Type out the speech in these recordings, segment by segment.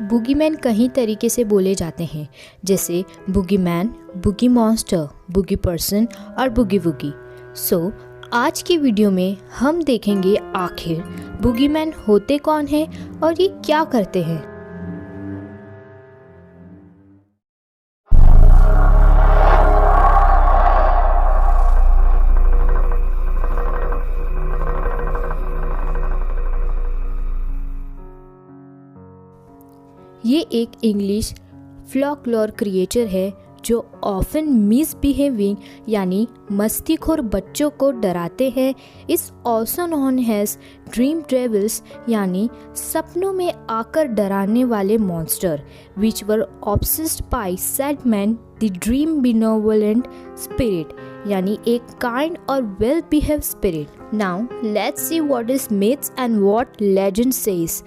Bogeyman कई तरीके से बोले जाते हैं, जैसे बुगीमैन, बुगी मॉन्स्टर, बुगी पर्सन और बुगी वुगी। सो आज की वीडियो में हम देखेंगे आखिर बुगीमैन होते कौन हैं और ये क्या करते हैं। ये एक इंग्लिश फ्लॉकलोर क्रिएचर है जो ऑफन मिसबिहेविंग यानी मस्तीखोर बच्चों को डराते हैं। इस also known as dream devils यानी सपनों में आकर डराने वाले monster which were obsessed by sad man the dream benevolent spirit यानी एक काइंड और well behave spirit. Now let's see what is myths and what legend says.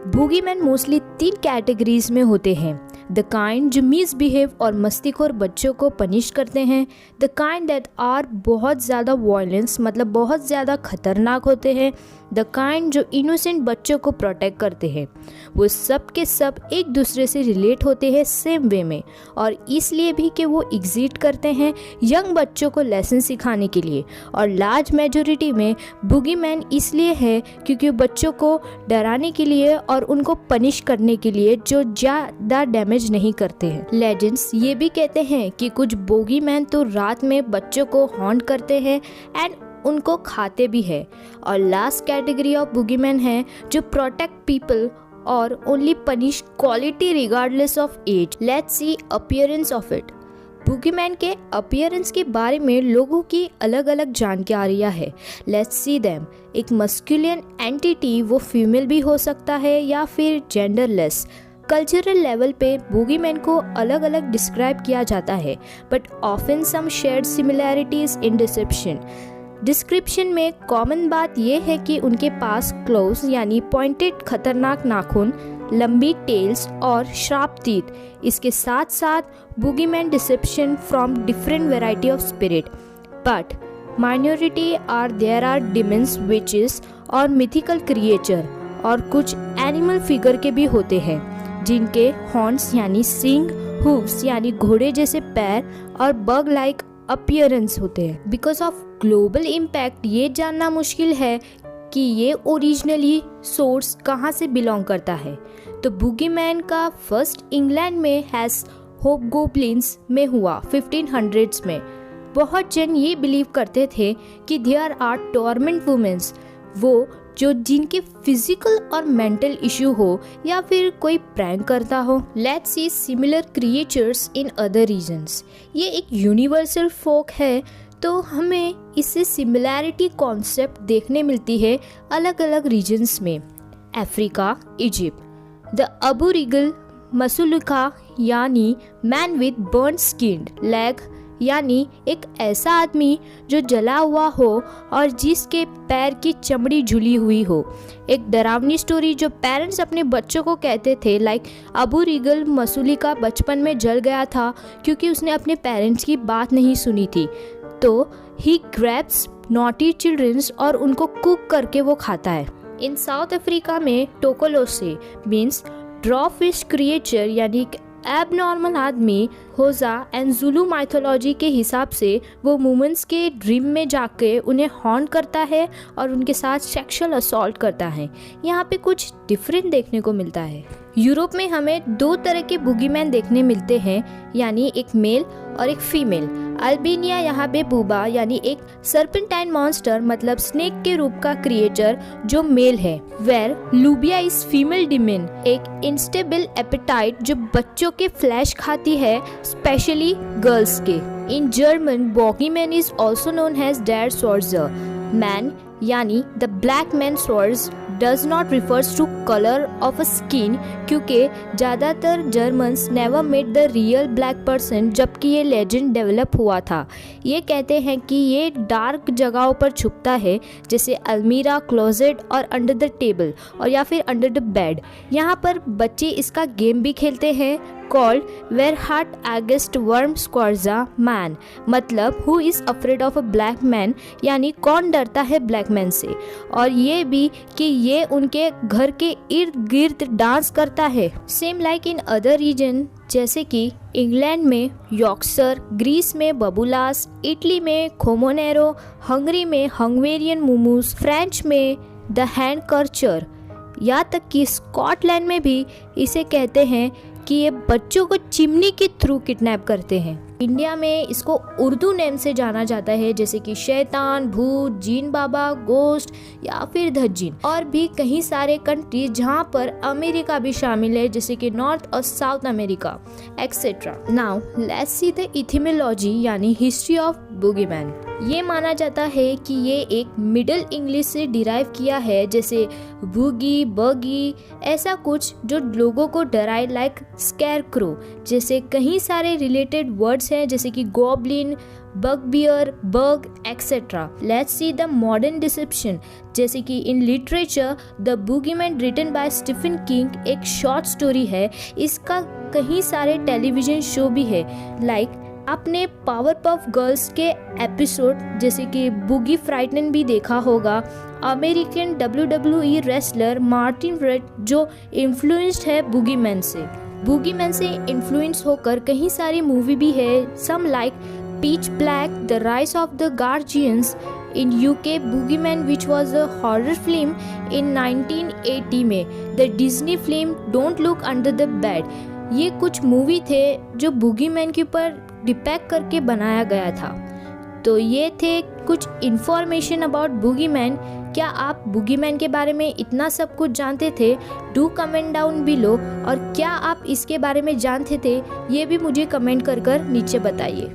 Boogeyman mostly 3 categories में होते हैं। द काइंड जो मिसबिहेव और मस्तीखोर बच्चों को पनिश करते हैं, द काइंड दैट आर बहुत ज़्यादा वायलेंस मतलब बहुत ज़्यादा खतरनाक होते हैं, द काइंड जो इनोसेंट बच्चों को प्रोटेक्ट करते हैं। वो सब के सब एक दूसरे से रिलेट होते हैं सेम वे में, और इसलिए भी कि वो एग्जिस्ट करते हैं यंग बच्चों को लेसन सिखाने के लिए। और लार्ज मेजोरिटी में बुगीमैन इसलिए है क्योंकि बच्चों को डराने के लिए और उनको पनिश करने के लिए जो ज़्यादा डैमेज नहीं करते हैं। लेजेंड्स ये भी कहते हैं कि कुछ बुगीमैन तो रात में बच्चों को हॉन्ट करते हैं एंड उनको खाते भी है। और लास्ट कैटेगरी ऑफ बुगीमैन है जो प्रोटेक्ट पीपल और only punish quality regardless of age. Let's see appearance of it. Boogeyman के अपीयरेंस के बारे में लोगों की अलग अलग जानकारियाँ है। Let's see them. एक मस्कुलिन एंटिटी, वो फीमेल भी हो सकता है या फिर जेंडरलेस। कल्चरल लेवल पे बुगीमैन को अलग अलग डिस्क्राइब किया जाता है, but often some shared similarities in description. Description में कॉमन बात यह है कि उनके पास क्लोज यानी पॉइंटेड खतरनाक नाखून, लंबी टेल्स और शार्प टीथ। इसके साथ साथ boogeyman deception from different variety of spirit, but minority are there are demons, witches और मिथिकल क्रिएचर और कुछ एनिमल फिगर के भी होते हैं जिनके हॉर्न्स यानी सींग, हूव्स यानी घोड़े जैसे पैर और बग लाइक अपीयरेंस होते हैं। बिकॉज ऑफ ग्लोबल इम्पैक्ट ये जानना मुश्किल है कि ये ओरिजिनली सोर्स कहाँ से बिलोंग करता है। तो बुगीमैन का फर्स्ट इंग्लैंड में हैज होबगोब्लिन्स में हुआ 1500s में। बहुत जन ये बिलीव करते थे कि देयर आर टॉर्मेंट वुमेन्स, वो जो जिनके फिजिकल और मेंटल इश्यू हो या फिर कोई प्रैंक करता हो। Let's see similar creatures in other regions. ये एक यूनिवर्सल फोक है, तो हमें इससे सिमिलैरिटी कॉन्सेप्ट देखने मिलती है अलग अलग रीजन्स में। Africa, Egypt. द अबोरिजिनल मसुलुका यानी man with burn skin leg यानी एक ऐसा आदमी जो जला हुआ हो और जिसके पैर की चमड़ी झुली हुई हो। एक डरावनी स्टोरी जो पेरेंट्स अपने बच्चों को कहते थे, लाइक अबोरिजिनल मसुलिका बचपन में जल गया था क्योंकि उसने अपने पेरेंट्स की बात नहीं सुनी थी। तो ही ग्रैब्स नॉटी चिल्ड्रंस और उनको कुक करके वो खाता है। इन साउथ अफ्रीका में टोकोलोसे मीन्स ड्रॉ फिश क्रिएचर यानी एबनॉर्मल आदमी होजा एंड जुलू माइथोलॉजी के हिसाब से वो वुमेन्स के ड्रीम में जाके उन्हें हॉन्ट करता है और उनके साथ सेक्सुअल असॉल्ट करता है। यहाँ पे कुछ डिफरेंट देखने को मिलता है। यूरोप में हमें 2 तरह के बुगीमैन देखने मिलते हैं, यानी एक मेल और एक फीमेल। अल्बेनिया यहाँ पे बूबा यानी एक सर्पेंटाइन मॉन्स्टर मतलब स्नेक के रूप का क्रिएचर जो मेल है। वेर लूबिया इज फीमेल डिमन, एक इंस्टेबल एपेटाइट जो बच्चों के फ्लैश खाती है, स्पेशली गर्ल्स के। In German boogeyman is also known as डेर सोर्जर मैन यानी the black man source does not refers to colour of a skin, क्योंकि ज़्यादातर Germans never met the real black person जबकि ये लेजेंड डेवलप हुआ था। ये कहते हैं कि ये डार्क जगहों पर छुपता है, जैसे अलमीरा, क्लोजेट और अंडर द टेबल और या फिर अंडर द बेड। यहाँ पर बच्चे इसका गेम भी खेलते हैं कॉल्ड वेर हार्ट अगेंस्ट वर्म स्क्वार्जा मैन, मतलब who is afraid of a black man, यानी कौन डरता है ब्लैक मैन से। और ये भी कि ये उनके घर के इर्द गिर्द डांस करता होता है। Same like in other region, जैसे कि इंग्लैंड में यॉर्कशर, ग्रीस में बबुलास, इटली में खोमोनेरो, हंगरी में हंगेरियन मोमोज, फ्रेंच में द हैंड कर्चर, यहाँ तक कि स्कॉटलैंड में भी इसे कहते हैं कि ये बच्चों को चिमनी के थ्रू किडनैप करते हैं। इंडिया में इसको उर्दू नेम से जाना जाता है, जैसे कि शैतान, भूत, जीन बाबा, गोस्ट या फिर धज्जिन। और भी कई सारे कंट्रीज जहाँ पर अमेरिका भी शामिल है, जैसे कि नॉर्थ और south America etcetera. Now let's see the etymology यानी हिस्ट्री ऑफ बूगीमैन। ये माना जाता है कि ये एक मिडिल इंग्लिश से डिराइव किया है, जैसे बूगी, बगी, ऐसा कुछ जो लोगों को डराए, लाइक स्कैरक्रो। जैसे कई सारे रिलेटेड वर्ड्स हैं, जैसे कि goblin, bugbear, bug etcetera. Let's see the modern deception, जैसे कि in literature the boogeyman written by Stephen King एक शॉर्ट स्टोरी है। इसका कई सारे टेलीविजन शो भी है, लाइक आपने पावरपफ गर्ल्स के एपिसोड जैसे कि बूगी फ्राइटन भी देखा होगा। American WWE wrestler Martin Red जो इन्फ्लुएंस्ड है बूगीमैन से। बूगीमैन से इन्फ्लुएंस होकर कई सारी मूवी भी है, some like Pitch Black, the Rise of the Guardians in UK, boogeyman which was a horror film in 1980 में, the Disney film Don't Look Under the Bed. ये कुछ मूवी थे जो बूगीमैन के ऊपर डिपेक्ट करके बनाया गया था। तो ये थे कुछ इन्फॉर्मेशन अबाउट बूगीमैन। क्या आप बूगीमैन के बारे में इतना सब कुछ जानते थे? Do comment down below. और क्या आप इसके बारे में जानते थे, ये भी मुझे कमेंट कर नीचे बताइए।